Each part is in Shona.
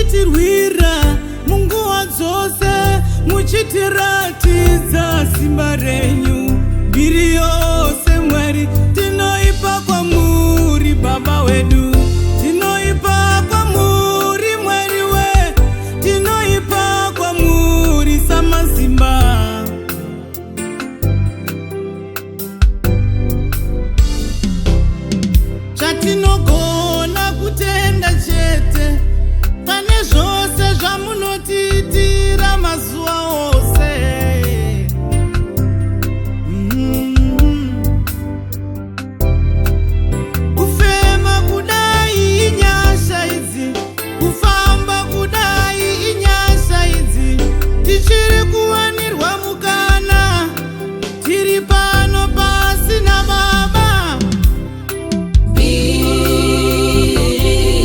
muchitirwira munguva dzose, muchitiratidza simba renyu. Mbiri yose Mwari tinoipa kwamuri, Baba wedu tinoipa kwamuri, Mwari we tinoipa kwamuri samasimba. Chatinogona kutenda chete pane zvose zvamunotiitira mazuva ose. Kufema kudai inyasha idzi, kufamba kudai inyasha idzi, tichiri kuwanirwa mukana, tiri pano pasina Baba.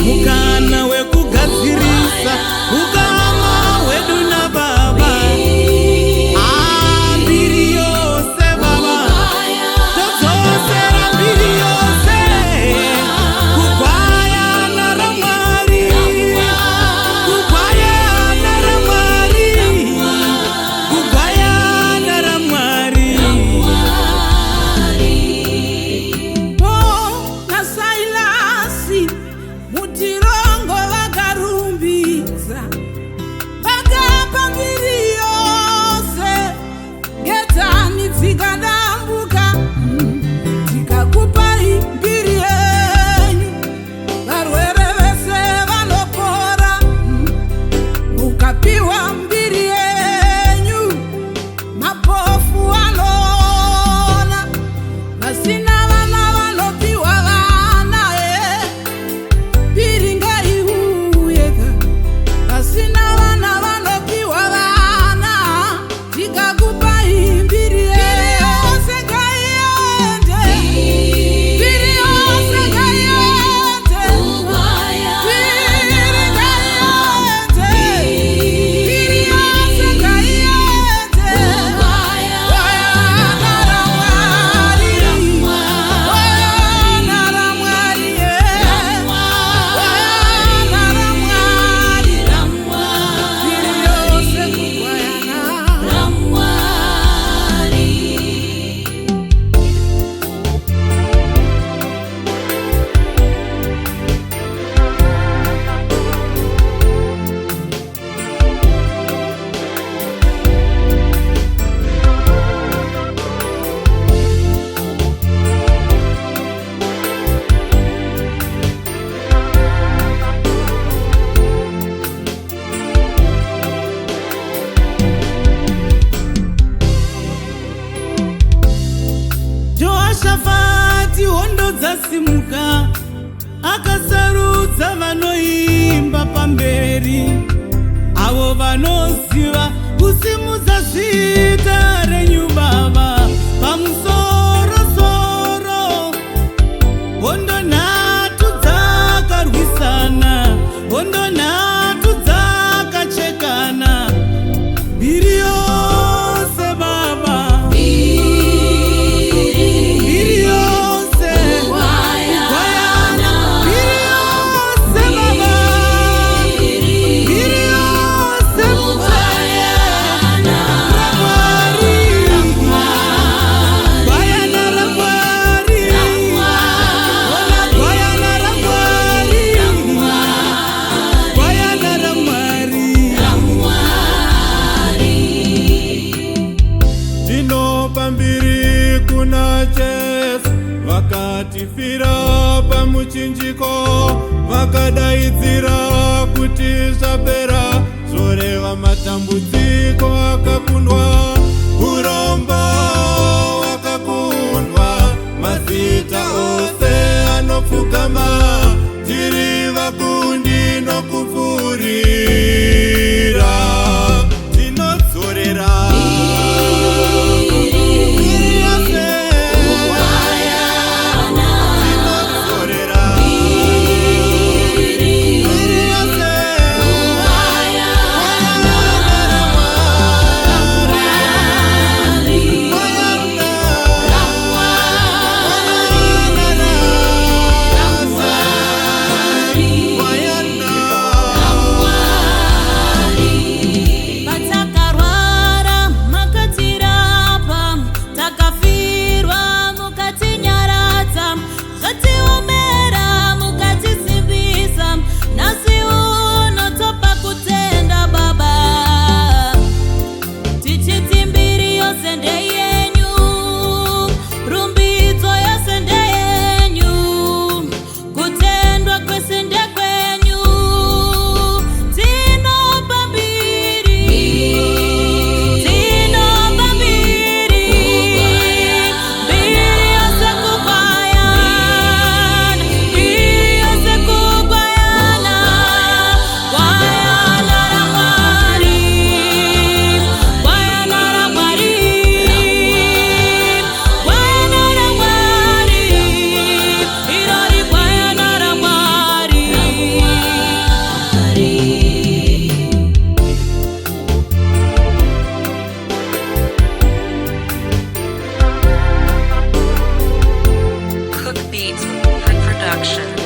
Mukana wekugadzirisa ukama hwedu naBaba. Mbiri yose Baba todzosera, mbiri yose kugwayana raMwari, kugwayana raMwari, kugwayana raMwari. naSailasi mutirongo vakarumbidza, vakapa mbiri yose, ngetani dzikadambuka, tikakupai mbiri yenyu. Varwere vese vanopora, mukapiwa mbiri yenyu. Mapofu anoona, vasina vana vanopiwa vana. Mbiri ngaiuyeka, vasina vana vanopiwa vana. Tikakupai mbiri yose ngaiende, mbiri yose ngaiende, mbiri ngaiende, mbiri yose ngaiende. Gwayana raMwari, gwayana raMwari, gwayana raMwari, mbiri yose kugwayana. Jehoshafati hondo dzasimuka, akasarudza vanoimba pamberi, avo vanoziva kusimudza zita renyu Baba pamusoro-soro. Hondo nhatu dzakarwisana, hondo nhatu dzakachekana, mbiri yose Baba, mbiri yose kugwayana, mbiri yose Baba, mbiri yose mutsvene raMwari, gwayana raMwari, ona gwayana raMwari, gwayana raMwari. Tinopa mbiri kuna Jesu, vakatifira pamuchinjiko, vakadaidzira kuti zvapera, zvoreva matambudziko akakundwa, urombo wakakundwa, mazita ose anopfugama, tiri vakundi nokupfurira, tinodzorera Gwayana Production.